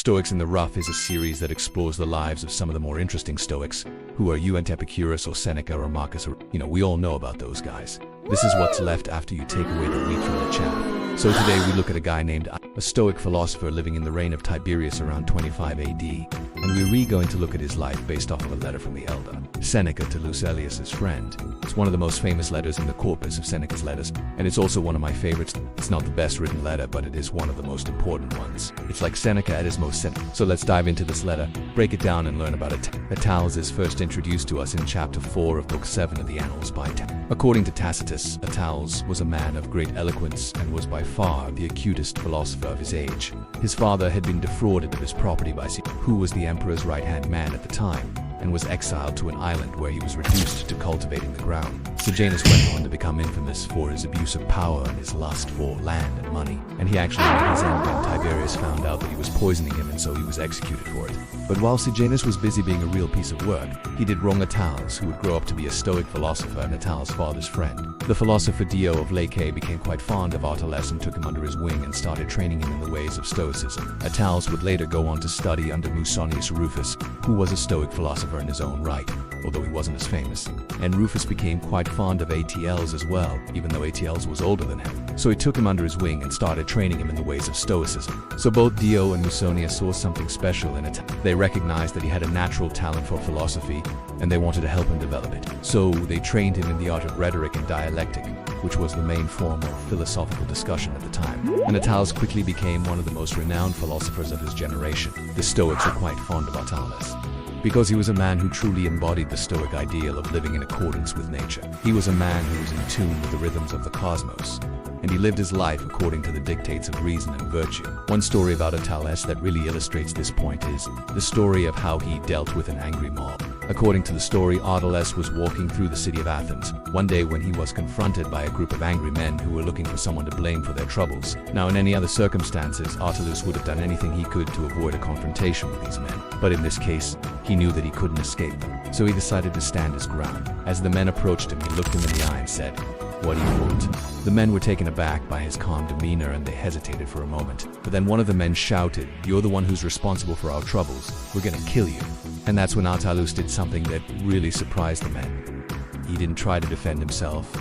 Stoics in the Rough is a series that explores the lives of some of the more interesting Stoics, who are you and Epicurus or Seneca or Marcus or, we all know about those guys. This is what's left after you take away the wheat from the chaff. So today we look at a guy named a Stoic philosopher living in the reign of Tiberius around 25 AD, and we're going to look at his life based off of a letter from the elder Seneca to Lucilius's friend. It's one of the most famous letters in the corpus of Seneca's letters, and it's also one of my favorites. It's not the best written letter, but it is one of the most important ones. It's like Seneca at his most So let's dive into this letter, break it down, and learn about it. Attalus is first introduced to us in chapter 4 of book 7 of the Annals by According to Tacitus, Attalus was a man of great eloquence and was by far the acutest philosopher of his age. His father had been defrauded of his property by who was the emperor's right-hand man at the time, and was exiled to an island where he was reduced to cultivating the ground. Sejanus went on to become infamous for his abuse of power and his lust for land and money, and he actually met his end when Tiberius found out that he was poisoning him, and so he was executed for it. But while Sejanus was busy being a real piece of work, he did wrong Attalus, who would grow up to be a Stoic philosopher and Attalus' father's friend. The philosopher Dio of Lache became quite fond of Attalus and took him under his wing and started training him in the ways of Stoicism. Attalus would later go on to study under Musonius Rufus, who was a Stoic philosopher in his own right, although he wasn't as famous. And Rufus became quite fond of Attalus as well, even though Attalus was older than him. So he took him under his wing and started training him in the ways of Stoicism. So both Dio and Musonius saw something special in it. They recognized that he had a natural talent for philosophy, and they wanted to help him develop it. So they trained him in the art of rhetoric and dialectic, which was the main form of philosophical discussion at the time. And Attalus quickly became one of the most renowned philosophers of his generation. The Stoics were quite fond of Attalus because he was a man who truly embodied the Stoic ideal of living in accordance with nature. He was a man who was in tune with the rhythms of the cosmos, and he lived his life according to the dictates of reason and virtue. One story about Attalus that really illustrates this point is the story of how he dealt with an angry mob. According to the story, Attalus was walking through the city of Athens one day when he was confronted by a group of angry men who were looking for someone to blame for their troubles. Now, in any other circumstances, Attalus would have done anything he could to avoid a confrontation with these men. But in this case, he knew that he couldn't escape them, so he decided to stand his ground. As the men approached him, he looked them in the eye and said, "What do you want?" The men were taken aback by his calm demeanor and they hesitated for a moment. But then one of the men shouted, "You're the one who's responsible for our troubles. We're gonna kill you." And that's when Attalus did something that really surprised the men. He didn't try to defend himself.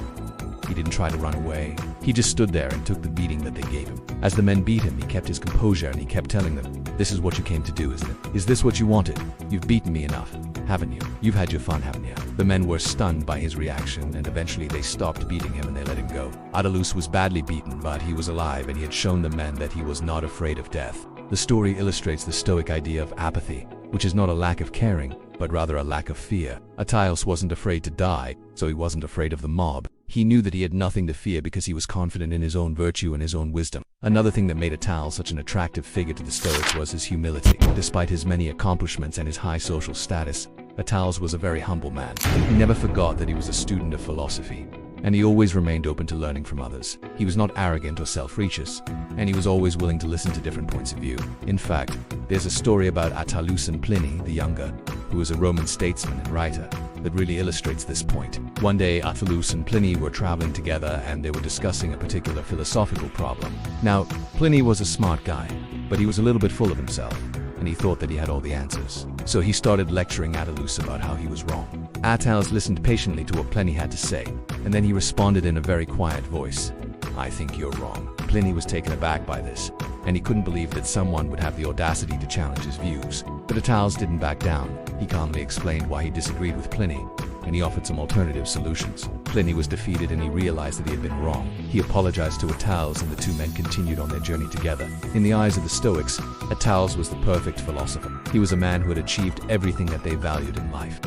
He didn't try to run away. He just stood there and took the beating that they gave him. As the men beat him, he kept his composure and he kept telling them, "This is what you came to do, isn't it? Is this what you wanted? You've beaten me enough, haven't you? You've had your fun, haven't you?" The men were stunned by his reaction, and eventually they stopped beating him and they let him go. Attalus was badly beaten, but he was alive and he had shown the men that he was not afraid of death. The story illustrates the Stoic idea of apathy, which is not a lack of caring, but rather a lack of fear. Attalus wasn't afraid to die, so he wasn't afraid of the mob. He knew that he had nothing to fear because he was confident in his own virtue and his own wisdom. Another thing that made Attalus such an attractive figure to the Stoics was his humility. Despite his many accomplishments and his high social status, Attalus was a very humble man. He never forgot that he was a student of philosophy, and he always remained open to learning from others. He was not arrogant or self-righteous, and he was always willing to listen to different points of view. In fact, there's a story about Attalus and Pliny the Younger, who was a Roman statesman and writer, that really illustrates this point. One day, Attalus and Pliny were traveling together and they were discussing a particular philosophical problem. Now, Pliny was a smart guy, but he was a little bit full of himself, and he thought that he had all the answers. So he started lecturing Attalus about how he was wrong. Attalus listened patiently to what Pliny had to say, and then he responded in a very quiet voice, "I think you're wrong." Pliny was taken aback by this, and he couldn't believe that someone would have the audacity to challenge his views. But Attalus didn't back down. He calmly explained why he disagreed with Pliny, and he offered some alternative solutions. Pliny was defeated and he realized that he had been wrong. He apologized to Attalus and the two men continued on their journey together. In the eyes of the Stoics, Attalus was the perfect philosopher. He was a man who had achieved everything that they valued in life.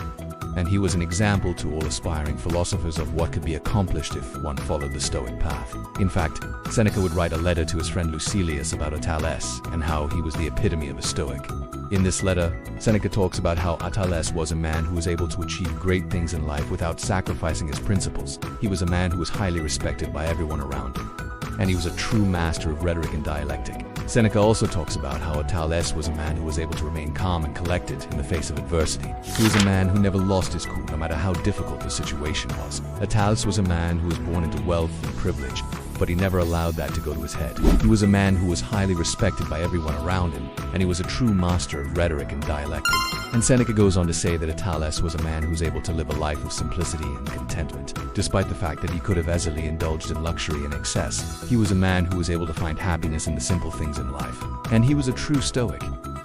And he was an example to all aspiring philosophers of what could be accomplished if one followed the Stoic path. In fact, Seneca would write a letter to his friend Lucilius about Attalus and how he was the epitome of a Stoic. In this letter, Seneca talks about how Attalus was a man who was able to achieve great things in life without sacrificing his principles. He was a man who was highly respected by everyone around him, and he was a true master of rhetoric and dialectic. Seneca also talks about how Attalus was a man who was able to remain calm and collected in the face of adversity. He was a man who never lost his cool no matter how difficult the situation was. Attalus was a man who was born into wealth and privilege, but he never allowed that to go to his head. He was a man who was highly respected by everyone around him, and he was a true master of rhetoric and dialectic. And Seneca goes on to say that Attalus was a man who was able to live a life of simplicity and contentment. Despite the fact that he could have easily indulged in luxury and excess, he was a man who was able to find happiness in the simple things in life. And he was a true Stoic.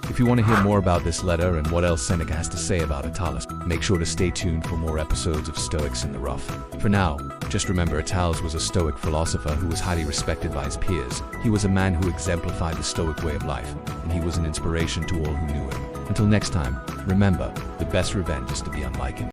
If you want to hear more about this letter and what else Seneca has to say about Attalus, make sure to stay tuned for more episodes of Stoics in the Rough. For now, just remember Attalus was a Stoic philosopher who was highly respected by his peers. He was a man who exemplified the Stoic way of life, and he was an inspiration to all who knew him. Until next time, remember, the best revenge is to be unlike him.